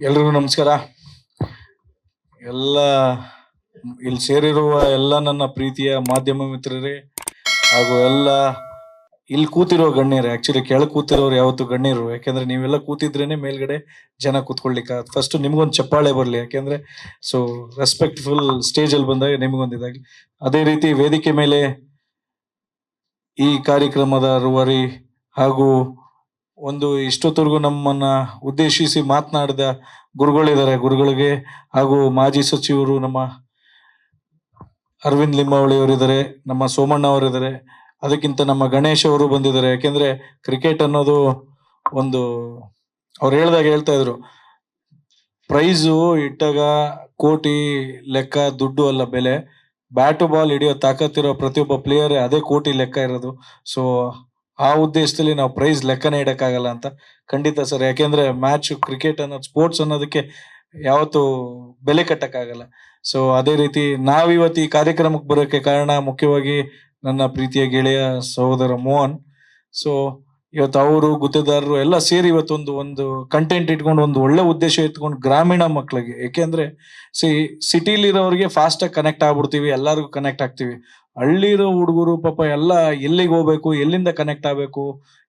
ಎಲ್ರಿಗೂ ನಮಸ್ಕಾರ. ಎಲ್ಲ ಇಲ್ಲಿ ಸೇರಿರುವ ಎಲ್ಲ ನನ್ನ ಪ್ರೀತಿಯ ಮಾಧ್ಯಮ ಮಿತ್ರರೇ ಹಾಗೂ ಎಲ್ಲ ಇಲ್ಲಿ ಕೂತಿರೋ ಗಣ್ಯರೇ. ಆಕ್ಚುಲಿ ಕೆಳಗೆ ಕೂತಿರೋರು ಯಾವತ್ತು ಗಣ್ಯರು, ಯಾಕೆಂದ್ರೆ ನೀವೆಲ್ಲ ಕೂತಿದ್ರೇನೆ ಮೇಲ್ಗಡೆ ಜನ ಕೂತ್ಕೊಳ್ಲಿಕ್ಕೆ. ಫಸ್ಟ್ ನಿಮ್ಗೊಂದು ಚಪ್ಪಾಳೆ ಬರಲಿ, ಯಾಕೆಂದ್ರೆ ಸೊ ರೆಸ್ಪೆಕ್ಟ್ಫುಲ್ ಸ್ಟೇಜ್ ಅಲ್ಲಿ ಬಂದಾಗ ನಿಮ್ಗೊಂದು ಇದಾಗಿ. ಅದೇ ರೀತಿ ವೇದಿಕೆ ಮೇಲೆ ಈ ಕಾರ್ಯಕ್ರಮದ ರೂವಾರಿ ಹಾಗೂ ಒಂದು ಇಷ್ಟೊತ್ತವರೆಗೂ ನಮ್ಮನ್ನ ಉದ್ದೇಶಿಸಿ ಮಾತನಾಡಿದ ಗುರುಗಳಿದ್ದಾರೆ, ಗುರುಗಳಿಗೆ ಹಾಗೂ ಮಾಜಿ ಸಚಿವರು ನಮ್ಮ ಅರವಿಂದ್ ಲಿಂಬಾವಳಿ ಅವರಿದ್ದಾರೆ, ನಮ್ಮ ಸೋಮಣ್ಣ ಅವರಿದ್ದಾರೆ, ಅದಕ್ಕಿಂತ ನಮ್ಮ ಗಣೇಶ್ ಅವರು ಬಂದಿದ್ದಾರೆ. ಯಾಕೆಂದ್ರೆ ಕ್ರಿಕೆಟ್ ಅನ್ನೋದು ಒಂದು ಅವ್ರು ಹೇಳ್ತಾ ಇದ್ರು, ಪ್ರೈಸು ಇಟ್ಟಾಗ ಕೋಟಿ ಲೆಕ್ಕ ದುಡ್ಡು ಅಲ್ಲ ಬೆಲೆ, ಬ್ಯಾಟು ಬಾಲ್ ಹಿಡಿಯೋ ತಾಕತ್ತಿರೋ ಪ್ರತಿಯೊಬ್ಬ ಪ್ಲೇಯರ್ ಅದೇ ಕೋಟಿ ಲೆಕ್ಕ ಇರೋದು. ಸೊ ಆ ಉದ್ದೇಶದಲ್ಲಿ ನಾವು ಪ್ರೈಸ್ ಲೆಕ್ಕನೇ ಇಡಕ್ಕಾಗಲ್ಲ ಅಂತ. ಖಂಡಿತ ಸರ್, ಯಾಕೆಂದ್ರೆ ಮ್ಯಾಚ್ ಕ್ರಿಕೆಟ್ ಅನ್ನೋದು ಸ್ಪೋರ್ಟ್ಸ್ ಅನ್ನೋದಕ್ಕೆ ಯಾವತ್ತು ಬೆಲೆ ಕಟ್ಟಕ್ಕಾಗಲ್ಲ. ಸೊ ಅದೇ ರೀತಿ ನಾವಿವತ್ತು ಈ ಕಾರ್ಯಕ್ರಮಕ್ಕೆ ಬರೋಕ್ಕೆ ಕಾರಣ ಮುಖ್ಯವಾಗಿ ನನ್ನ ಪ್ರೀತಿಯ ಗೆಳೆಯ ಸಹೋದರ ಮೋಹನ್. ಸೊ ಇವತ್ತು ಅವರು ಗುತ್ತೇದಾರರು ಎಲ್ಲ ಸೇರಿ ಇವತ್ತೊಂದು ಒಂದು ಕಂಟೆಂಟ್ ಇಟ್ಕೊಂಡು ಒಂದು ಒಳ್ಳೆ ಉದ್ದೇಶ ಇಟ್ಕೊಂಡು ಗ್ರಾಮೀಣ ಮಕ್ಕಳಿಗೆ, ಯಾಕೆಂದ್ರೆ ಸಿಟಿಲಿರೋರಿಗೆ ಫಾಸ್ಟ್ ಆಗಿ ಕನೆಕ್ಟ್ ಆಗ್ಬಿಡ್ತೀವಿ, ಎಲ್ಲರಿಗೂ ಕನೆಕ್ಟ್ ಆಗ್ತೀವಿ. ಹಳ್ಳಿರೋ ಹುಡುಗರು ಪಾಪ ಎಲ್ಲ ಎಲ್ಲಿಗೆ ಹೋಗ್ಬೇಕು, ಎಲ್ಲಿಂದ ಕನೆಕ್ಟ್ ಆಗ್ಬೇಕು,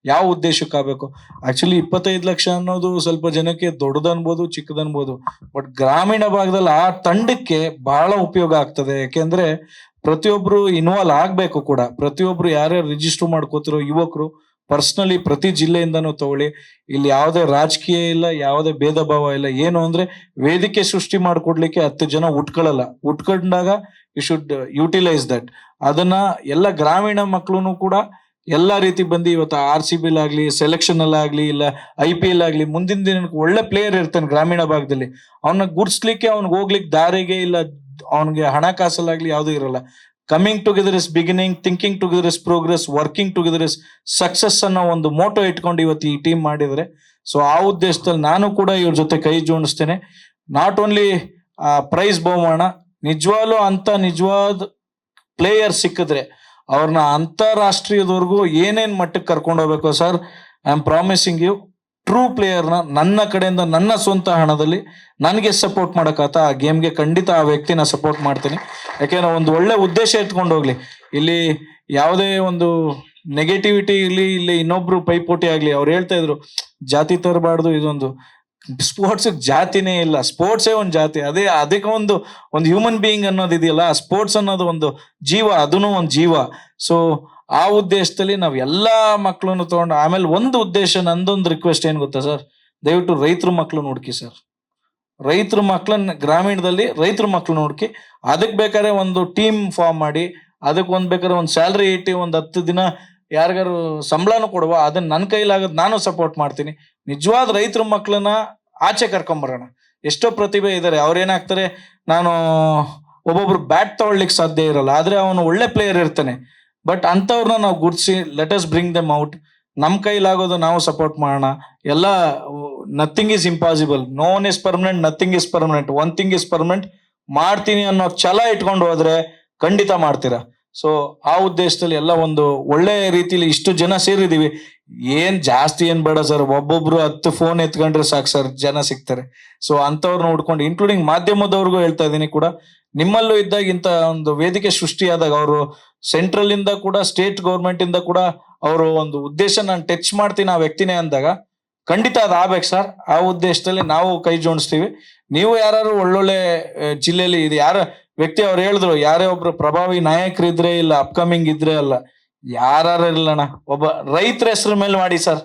ಯಾವ ಉದ್ದೇಶಕ್ಕೆ ಆಗ್ಬೇಕು. ಆಕ್ಚುಲಿ 25 ಲಕ್ಷ ಅನ್ನೋದು ಸ್ವಲ್ಪ ಜನಕ್ಕೆ ದೊಡ್ಡದನ್ಬೋದು ಚಿಕ್ಕದನ್ಬೋದು, ಬಟ್ ಗ್ರಾಮೀಣ ಭಾಗದಲ್ಲಿ ಆ ತಂಡಕ್ಕೆ ಬಹಳ ಉಪಯೋಗ ಆಗ್ತದೆ. ಯಾಕೆಂದ್ರೆ ಪ್ರತಿಯೊಬ್ರು ಇನ್ವಾಲ್ವ್ ಆಗ್ಬೇಕು ಕೂಡ. ಪ್ರತಿಯೊಬ್ರು ಯಾರ್ಯಾರು ರಿಜಿಸ್ಟರ್ ಮಾಡ್ಕೋತಿರೋ ಯುವಕರು ಪರ್ಸನಲಿ ಪ್ರತಿ ಜಿಲ್ಲೆಯಿಂದನೂ ತಗೊಳ್ಳಿ. ಇಲ್ಲಿ ಯಾವುದೇ ರಾಜಕೀಯ ಇಲ್ಲ, ಯಾವುದೇ ಭೇದ ಭಾವ ಇಲ್ಲ. ಏನು ಅಂದ್ರೆ ವೇದಿಕೆ ಸೃಷ್ಟಿ ಮಾಡ್ಕೊಡ್ಲಿಕ್ಕೆ 10 ಜನ ಉಟ್ಕೊಂಡಾಗ ಯು ಶುಡ್ ಯುಟಿಲೈಸ್ ದಟ್. ಅದನ್ನ ಎಲ್ಲ ಗ್ರಾಮೀಣ ಮಕ್ಕಳು ಕೂಡ ಎಲ್ಲಾ ರೀತಿ ಬಂದು ಇವತ್ತು RCB ಆಗ್ಲಿ, ಸೆಲೆಕ್ಷನ್ ಅಲ್ಲಾಗ್ಲಿ, ಇಲ್ಲ IPL ಆಗ್ಲಿ, ಮುಂದಿನ ದಿನಕ್ಕೆ ಒಳ್ಳೆ ಪ್ಲೇಯರ್ ಇರ್ತಾನೆ ಗ್ರಾಮೀಣ ಭಾಗದಲ್ಲಿ. ಅವನ್ನ ಗುರ್ಸ್ಲಿಕ್ಕೆ ಅವ್ನಿಗೆ ಹೋಗ್ಲಿಕ್ಕೆ ದಾರಿಗೆ ಇಲ್ಲ, ಅವನಿಗೆ ಹಣಕಾಸಲ್ಲಾಗ್ಲಿ ಯಾವ್ದು ಇರಲ್ಲ. Coming together is beginning, thinking together is progress, working together is success ಅನ್ನೋ ಒಂದು ಮೋಟೋ ಇಟ್ಕೊಂಡು ಇವತ್ತು ಈ ಟೀಮ್ ಮಾಡಿದ್ರೆ. ಸೊ ಆ ಉದ್ದೇಶದಲ್ಲಿ ನಾನು ಕೂಡ ಇವ್ರ ಜೊತೆ ಕೈ ಜೋಡಿಸ್ತೇನೆ. ನಾಟ್ ಓನ್ಲಿ ಪ್ರೈಸ್ ಬಹುಮಾನ, ನಿಜವಾದ ಪ್ಲೇಯರ್ ಸಿಕ್ಕಿದ್ರೆ ಅವ್ರನ್ನ ಅಂತಾರಾಷ್ಟ್ರೀಯದವರೆಗೂ ಏನೇನ್ ಮಟ್ಟಕ್ಕೆ ಕರ್ಕೊಂಡು ಹೋಗ್ಬೇಕು sir. I am promising you, true ಪ್ಲೇಯರ್ನ ನನ್ನ ಕಡೆಯಿಂದ ನನ್ನ ಸ್ವಂತ ಹಣದಲ್ಲಿ ನನಗೆ ಸಪೋರ್ಟ್ ಮಾಡಕ್ಕಾತ ಆ ಗೇಮ್ಗೆ ಖಂಡಿತ ಆ ವ್ಯಕ್ತಿನ ಸಪೋರ್ಟ್ ಮಾಡ್ತೀನಿ. ಯಾಕೆಂದ್ರೆ ಒಂದು ಒಳ್ಳೆ ಉದ್ದೇಶ ಇಟ್ಕೊಂಡು ಹೋಗ್ಲಿ. ಇಲ್ಲಿ ಯಾವುದೇ ಒಂದು ನೆಗೆಟಿವಿಟಿ ಇರ್ಲಿ, ಇಲ್ಲಿ ಇನ್ನೊಬ್ರು ಪೈಪೋಟಿ ಆಗ್ಲಿ. ಅವ್ರು ಹೇಳ್ತಾ ಇದ್ರು ಜಾತಿ ತರಬಾರ್ದು, ಇದೊಂದು ಸ್ಪೋರ್ಟ್ಸ್ ಜಾತಿನೇ ಇಲ್ಲ, ಸ್ಪೋರ್ಟ್ಸೇ ಒಂದು ಜಾತಿ. ಅದಕ್ಕೆ ಒಂದು ಹ್ಯೂಮನ್ ಬೀಯಿಂಗ್ ಅನ್ನೋದು ಇದೆಯಲ್ಲ, ಸ್ಪೋರ್ಟ್ಸ್ ಅನ್ನೋದು ಒಂದು ಜೀವ, ಅದನ್ನು ಒಂದು ಜೀವ. ಸೊ ಆ ಉದ್ದೇಶದಲ್ಲಿ ನಾವ್ ಎಲ್ಲಾ ಮಕ್ಕಳನ್ನು ತಗೊಂಡು, ಆಮೇಲೆ ಒಂದು ಉದ್ದೇಶ, ನಂದೊಂದು ರಿಕ್ವೆಸ್ಟ್ ಏನ್ ಗೊತ್ತಾ ಸರ್, ದಯವಿಟ್ಟು ರೈತರ ಮಕ್ಳನ್ನ ಹುಡುಕಿ ಸರ್. ರೈತರ ಮಕ್ಳನ್ನ ಗ್ರಾಮೀಣದಲ್ಲಿ ರೈತರ ಮಕ್ಳನ್ನ ಹುಡುಕಿ, ಅದಕ್ಕೆ ಬೇಕಾದ್ರೆ ಒಂದು ಟೀಮ್ ಫಾರ್ಮ್ ಮಾಡಿ, ಅದಕ್ಕೆ ಬೇಕಾದ್ರೆ ಒಂದು ಸ್ಯಾಲ್ರಿ ಇಟ್ಟು ಒಂದು 10 ದಿನ ಯಾರಿಗಾರು ಸಂಬಳನೂ ಕೊಡುವ. ಅದನ್ನ ನನ್ನ ಕೈಲಾಗದ್ ನಾನು ಸಪೋರ್ಟ್ ಮಾಡ್ತೀನಿ. ನಿಜವಾದ ರೈತರ ಮಕ್ಳನ್ನ ಆಚೆ ಕರ್ಕೊಂಬರೋಣ. ಎಷ್ಟೋ ಪ್ರತಿಭೆ ಇದ್ದಾರೆ, ಅವ್ರೇನಾಗ್ತಾರೆ, ನಾನು ಒಬ್ಬೊಬ್ರು ಬ್ಯಾಟ್ ತಗೊಳ್ಲಿಕ್ಕೆ ಸಾಧ್ಯ ಇರಲ್ಲ, ಆದ್ರೆ ಅವನು ಒಳ್ಳೆ ಪ್ಲೇಯರ್ ಇರ್ತಾನೆ. ಬಟ್ ಅಂಥವ್ರನ್ನ ನಾವು ಗುರ್ಸಿ let us bring them out. ನಮ್ ಕೈಲಾಗೋದು ನಾವು ಸಪೋರ್ಟ್ ಮಾಡೋಣ. ಎಲ್ಲ nothing is impossible, no one is permanent, nothing is permanent, one thing is permanent. ಮಾಡ್ತೀನಿ ಅನ್ನೋ ಛಲ ಇಟ್ಕೊಂಡು ಹೋದ್ರೆ ಖಂಡಿತ ಮಾಡ್ತೀರಾ. ಸೊ ಆ ಉದ್ದೇಶದಲ್ಲಿ ಎಲ್ಲ ಒಂದು ಒಳ್ಳೆ ರೀತಿಲಿ ಇಷ್ಟು ಜನ ಸೇರಿದೀವಿ. ಏನ್ ಜಾಸ್ತಿ ಏನ್ ಬೇಡ ಸರ್, ಒಬ್ಬೊಬ್ರು 10 ಫೋನ್ ಎತ್ಕೊಂಡ್ರೆ ಸಾಕು ಸರ್, ಜನ ಸಿಗ್ತಾರೆ. ಸೊ ಅಂತವ್ರನ್ನ ಹುಡ್ಕೊಂಡು, ಇನ್ಕ್ಲೂಡಿಂಗ್ ಮಾಧ್ಯಮದವ್ರಿಗೂ ಹೇಳ್ತಾ ಇದೀನಿ ಕೂಡ, ನಿಮ್ಮಲ್ಲೂ ಇದ್ದಾಗ ಇಂತ ಒಂದು ವೇದಿಕೆ ಸೃಷ್ಟಿಯಾದಾಗ ಅವರು ಸೆಂಟ್ರಲ್ ಇಂದ ಕೂಡ, ಸ್ಟೇಟ್ ಗೌರ್ಮೆಂಟ್ ಇಂದ ಕೂಡ ಅವರು ಒಂದು ಉದ್ದೇಶ ನಾನು ಟಚ್ ಮಾಡ್ತೀನಿ ಆ ವ್ಯಕ್ತಿನೇ ಅಂದಾಗ ಖಂಡಿತ ಅದ್ ಆಗ್ಬೇಕು ಸರ್. ಆ ಉದ್ದೇಶದಲ್ಲಿ ನಾವು ಕೈ ಜೋಡಿಸ್ತೀವಿ. ನೀವು ಯಾರು ಒಳ್ಳೊಳ್ಳೆ ಜಿಲ್ಲೆಯಲ್ಲಿ ಇದು ಯಾರ ವ್ಯಕ್ತಿ ಅವ್ರು ಹೇಳಿದ್ರು, ಯಾರೇ ಒಬ್ರು ಪ್ರಭಾವಿ ನಾಯಕರಿದ್ರೆ, ಇಲ್ಲ ಅಪ್ಕಮಿಂಗ್ ಇದ್ರೆ ಅಲ್ಲ, ಯಾರು ಇಲ್ಲಣ್ಣ, ಒಬ್ಬ ರೈತರ ಹೆಸರು ಮೇಲೆ ಮಾಡಿ ಸರ್.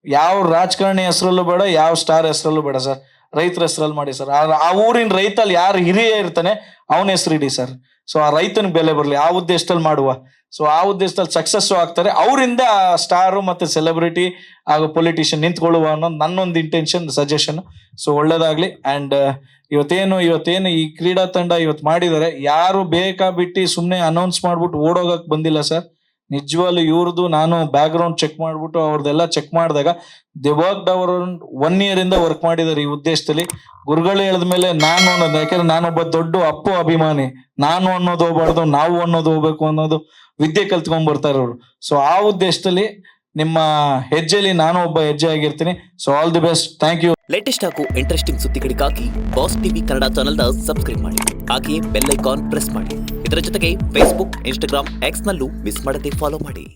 ಯಾವ ರಾಜಕಾರಣಿ ಹೆಸರಲ್ಲೂ ಬೇಡ, ಯಾವ ಸ್ಟಾರ್ ಹೆಸರಲ್ಲೂ ಬೇಡ ಸರ್, ರೈತರ ಹೆಸರಲ್ಲಿ ಮಾಡಿ ಸರ್. ಆ ಊರಿನ ರೈತಲ್ಲಿ ಯಾರು ಹಿರಿಯ ಇರ್ತಾನೆ ಅವನ ಹೆಸರು ಇಡಿ ಸರ್. ಸೊ ಆ ರೈತನ ಬೆಲೆ ಬರಲಿ, ಆ ಉದ್ದೇಶದಲ್ಲಿ ಮಾಡುವ. ಸೊ ಆ ಉದ್ದೇಶದಲ್ಲಿ ಸಕ್ಸಸ್ ಆಗ್ತಾರೆ, ಅವರಿಂದ ಸ್ಟಾರು ಮತ್ತೆ ಸೆಲೆಬ್ರಿಟಿ ಹಾಗೂ ಪೊಲಿಟಿಷಿಯನ್ ನಿಂತ್ಕೊಳ್ಳುವ ಅನ್ನೋದು ನನ್ನೊಂದು ಇಂಟೆನ್ಷನ್, ಸಜೆಷನ್. ಸೊ ಒಳ್ಳೇದಾಗ್ಲಿ. ಅಂಡ್ ಇವತ್ತೇನು ಈ ಕ್ರೀಡಾ ತಂಡ ಇವತ್ತು ಮಾಡಿದ್ದಾರೆ, ಯಾರು ಬೇಕಾ ಬಿಟ್ಟು ಸುಮ್ನೆ ಅನೌನ್ಸ್ ಮಾಡ್ಬಿಟ್ಟು ಓಡೋಗಕ್ ಬಂದಿಲ್ಲ ಸರ್. ನಿಜವಾಗ್ಲೂ ಇವ್ರದ್ದು ನಾನು ಬ್ಯಾಕ್ ಗ್ರೌಂಡ್ ಚೆಕ್ ಮಾಡ್ಬಿಟ್ಟು ಅವ್ರದ್ದೆಲ್ಲ ಚೆಕ್ ಮಾಡಿದಾಗ ದಿ ವರ್ಕ್ ಅವರು 1 year ಇಂದ ವರ್ಕ್ ಮಾಡಿದ್ದಾರೆ ಈ ಉದ್ದೇಶದಲ್ಲಿ. ಗುರುಗಳು ಹೇಳಿದ್ಮೇಲೆ ನಾನು ಅನ್ನೋದು, ಯಾಕಂದ್ರೆ ನಾನೊಬ್ಬ ದೊಡ್ಡ ಅಪ್ಪು ಅಭಿಮಾನಿ, ನಾನು ಅನ್ನೋದು ಹೋಗ್ಬಾರ್ದು, ನಾವು ಅನ್ನೋದು ಹೋಗ್ಬೇಕು ಅನ್ನೋದು ವಿದ್ಯೆ ಕಲ್ತ್ಕೊಂಡ್ ಬರ್ತಾರೆ ಅವರು. ಸೊ ಆ ಉದ್ದೇಶದಲ್ಲಿ ನಿಮ್ಮ ಹೆಜ್ಜೆಯಲ್ಲಿ ನಾನು ಒಬ್ಬ ಹೆಜ್ಜೆ ಆಗಿರ್ತೀನಿ. So all the best. Thank you. Latest ಹಾಗೂ ಇಂಟ್ರೆಸ್ಟಿಂಗ್ ಸುದ್ದಿಗಳಿಗಾಗಿ ಬಾಸ್ ಟಿವಿ ಕನ್ನಡ ಚಾನೆಲ್ನ ಸಬ್ಸ್ಕ್ರೈಬ್ ಮಾಡಿ. ಹಾಗೆಯೇ ಬೆಲ್ ಐಕಾನ್ ಪ್ರೆಸ್ ಮಾಡಿ. ಇದರ ಜೊತೆಗೆ ಫೇಸ್ಬುಕ್, ಇನ್ಸ್ಟಾಗ್ರಾಮ್, ಎಕ್ಸ್ ನಲ್ಲೂ ಮಿಸ್ ಮಾಡದೆ ಫಾಲೋ ಮಾಡಿ.